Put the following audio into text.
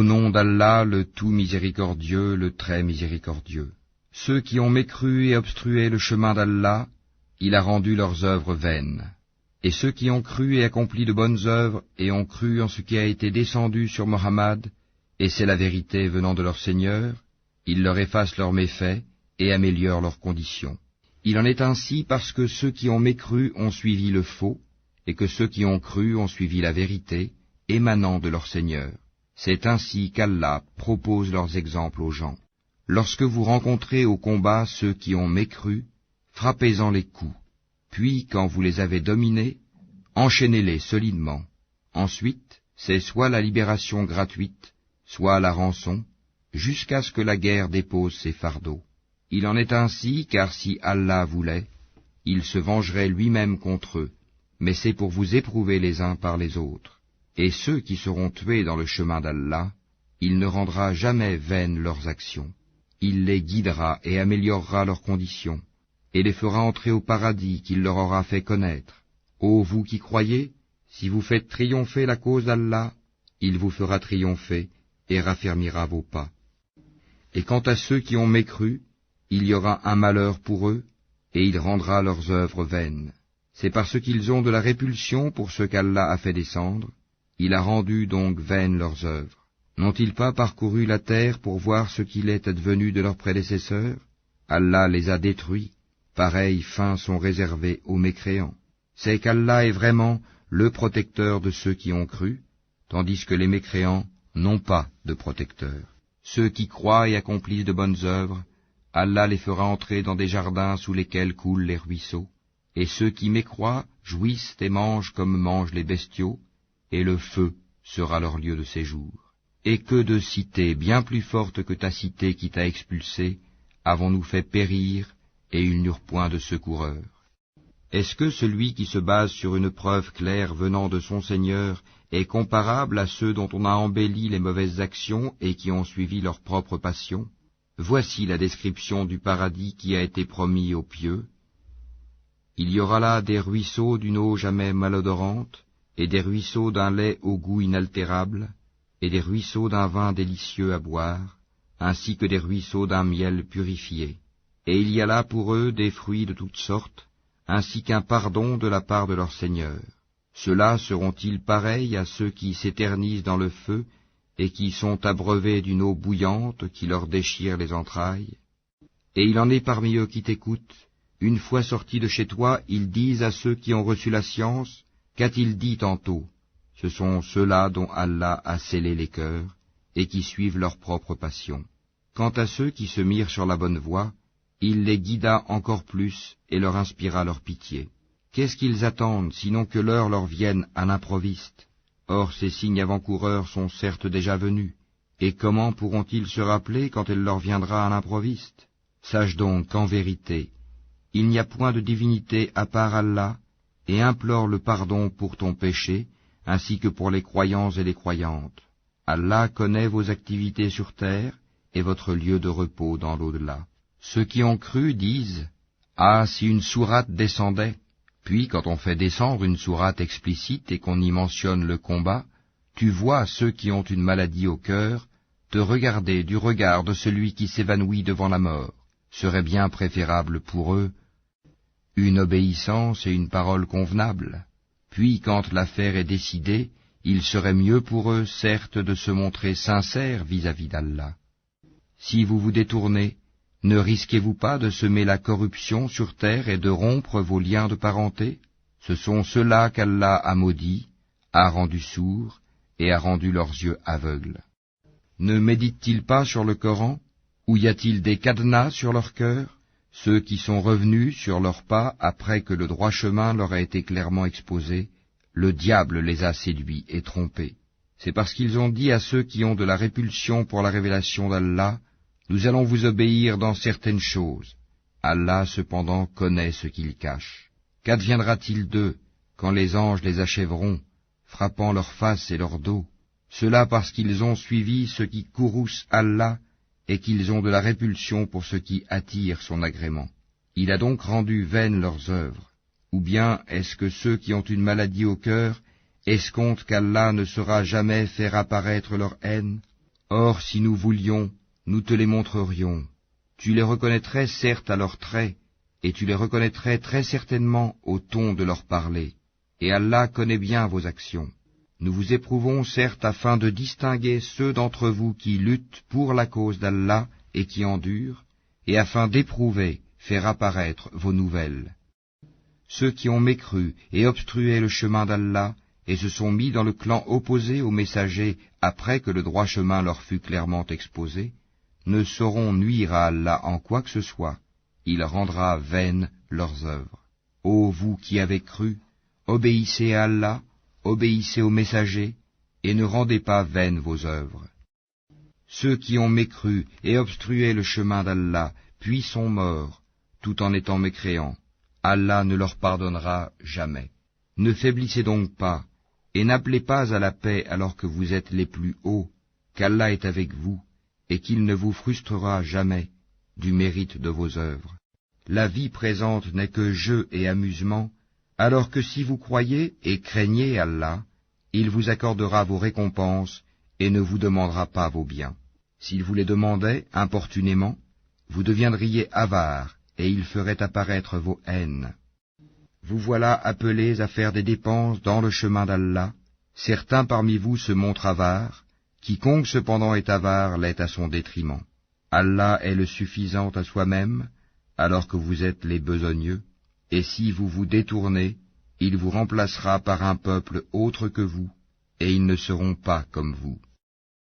Au nom d'Allah, le tout miséricordieux, le très miséricordieux. Ceux qui ont mécru et obstrué le chemin d'Allah, il a rendu leurs œuvres vaines. Et ceux qui ont cru et accompli de bonnes œuvres, et ont cru en ce qui a été descendu sur Mohammed, et c'est la vérité venant de leur Seigneur, il leur efface leurs méfaits et améliore leurs conditions. Il en est ainsi parce que ceux qui ont mécru ont suivi le faux, et que ceux qui ont cru ont suivi la vérité, émanant de leur Seigneur. C'est ainsi qu'Allah propose leurs exemples aux gens. Lorsque vous rencontrez au combat ceux qui ont mécru, frappez-en les coups, puis quand vous les avez dominés, enchaînez-les solidement. Ensuite, c'est soit la libération gratuite, soit la rançon, jusqu'à ce que la guerre dépose ses fardeaux. Il en est ainsi, car si Allah voulait, il se vengerait lui-même contre eux, mais c'est pour vous éprouver les uns par les autres. Et ceux qui seront tués dans le chemin d'Allah, il ne rendra jamais vaines leurs actions. Il les guidera et améliorera leurs conditions, et les fera entrer au paradis qu'il leur aura fait connaître. Ô vous qui croyez, si vous faites triompher la cause d'Allah, il vous fera triompher et raffermira vos pas. Et quant à ceux qui ont mécru, il y aura un malheur pour eux, et il rendra leurs œuvres vaines. C'est parce qu'ils ont de la répulsion pour ce qu'Allah a fait descendre, il a rendu donc vaines leurs œuvres. N'ont-ils pas parcouru la terre pour voir ce qu'il est advenu de leurs prédécesseurs? Allah les a détruits, pareilles fins sont réservées aux mécréants. C'est qu'Allah est vraiment le protecteur de ceux qui ont cru, tandis que les mécréants n'ont pas de protecteur. Ceux qui croient et accomplissent de bonnes œuvres, Allah les fera entrer dans des jardins sous lesquels coulent les ruisseaux, et ceux qui mécroient jouissent et mangent comme mangent les bestiaux, et le feu sera leur lieu de séjour. Et que de cités bien plus fortes que ta cité qui t'a expulsé, avons-nous fait périr, et ils n'eurent point de secoureur. Est-ce que celui qui se base sur une preuve claire venant de son Seigneur est comparable à ceux dont on a embelli les mauvaises actions et qui ont suivi leur propre passion? Voici la description du paradis qui a été promis aux pieux. Il y aura là des ruisseaux d'une eau jamais malodorante, et des ruisseaux d'un lait au goût inaltérable, et des ruisseaux d'un vin délicieux à boire, ainsi que des ruisseaux d'un miel purifié. Et il y a là pour eux des fruits de toutes sortes, ainsi qu'un pardon de la part de leur Seigneur. Ceux-là seront-ils pareils à ceux qui s'éternisent dans le feu, et qui sont abreuvés d'une eau bouillante qui leur déchire les entrailles? Et il en est parmi eux qui t'écoutent, une fois sortis de chez toi, ils disent à ceux qui ont reçu la science, qu'a-t-il dit tantôt? Ce sont ceux-là dont Allah a scellé les cœurs, et qui suivent leur propre passion. Quant à ceux qui se mirent sur la bonne voie, il les guida encore plus et leur inspira leur pitié. Qu'est-ce qu'ils attendent, sinon que l'heure leur vienne à l'improviste? Or ces signes avant-coureurs sont certes déjà venus, et comment pourront-ils se rappeler quand elle leur viendra à l'improviste? Sache donc qu'en vérité, il n'y a point de divinité à part Allah, et implore le pardon pour ton péché, ainsi que pour les croyants et les croyantes. Allah connaît vos activités sur terre, et votre lieu de repos dans l'au-delà. Ceux qui ont cru disent, « Ah, si une sourate descendait !» Puis, quand on fait descendre une sourate explicite et qu'on y mentionne le combat, tu vois ceux qui ont une maladie au cœur te regarder du regard de celui qui s'évanouit devant la mort. Serait bien préférable pour eux une obéissance et une parole convenable. Puis, quand l'affaire est décidée, il serait mieux pour eux, certes, de se montrer sincères vis-à-vis d'Allah. Si vous vous détournez, ne risquez-vous pas de semer la corruption sur terre et de rompre vos liens de parenté? Ce sont ceux-là qu'Allah a maudits, a rendus sourds et a rendu leurs yeux aveugles. Ne méditent-ils pas sur le Coran? Ou y a-t-il des cadenas sur leur cœur? Ceux qui sont revenus sur leurs pas après que le droit chemin leur a été clairement exposé, le diable les a séduits et trompés. C'est parce qu'ils ont dit à ceux qui ont de la répulsion pour la révélation d'Allah, « Nous allons vous obéir dans certaines choses. » Allah cependant connaît ce qu'ils cachent. Qu'adviendra-t-il d'eux quand les anges les achèveront, frappant leur face et leur dos? Cela parce qu'ils ont suivi ce qui courrouce Allah, et qu'ils ont de la répulsion pour ce qui attire son agrément. Il a donc rendu vaines leurs œuvres. Ou bien est-ce que ceux qui ont une maladie au cœur escomptent qu'Allah ne saura jamais faire apparaître leur haine? Or, si nous voulions, nous te les montrerions. Tu les reconnaîtrais certes à leurs traits, et tu les reconnaîtrais très certainement au ton de leur parler. Et Allah connaît bien vos actions. Nous vous éprouvons certes afin de distinguer ceux d'entre vous qui luttent pour la cause d'Allah et qui endurent, et afin d'éprouver, faire apparaître vos nouvelles. Ceux qui ont mécru et obstrué le chemin d'Allah, et se sont mis dans le clan opposé aux messagers après que le droit chemin leur fut clairement exposé, ne sauront nuire à Allah en quoi que ce soit. Il rendra vaines leurs œuvres. Ô vous qui avez cru, obéissez à Allah, obéissez aux messagers, et ne rendez pas vaines vos œuvres. Ceux qui ont mécru et obstrué le chemin d'Allah, puis sont morts, tout en étant mécréants, Allah ne leur pardonnera jamais. Ne faiblissez donc pas, et n'appelez pas à la paix alors que vous êtes les plus hauts, qu'Allah est avec vous, et qu'il ne vous frustrera jamais du mérite de vos œuvres. La vie présente n'est que jeu et amusement, alors que si vous croyez et craignez Allah, il vous accordera vos récompenses et ne vous demandera pas vos biens. S'il vous les demandait importunément, vous deviendriez avares et il ferait apparaître vos haines. Vous voilà appelés à faire des dépenses dans le chemin d'Allah. Certains parmi vous se montrent avares, quiconque cependant est avare l'est à son détriment. Allah est le suffisant à soi-même, alors que vous êtes les besogneux, et si vous vous détournez, il vous remplacera par un peuple autre que vous, et ils ne seront pas comme vous.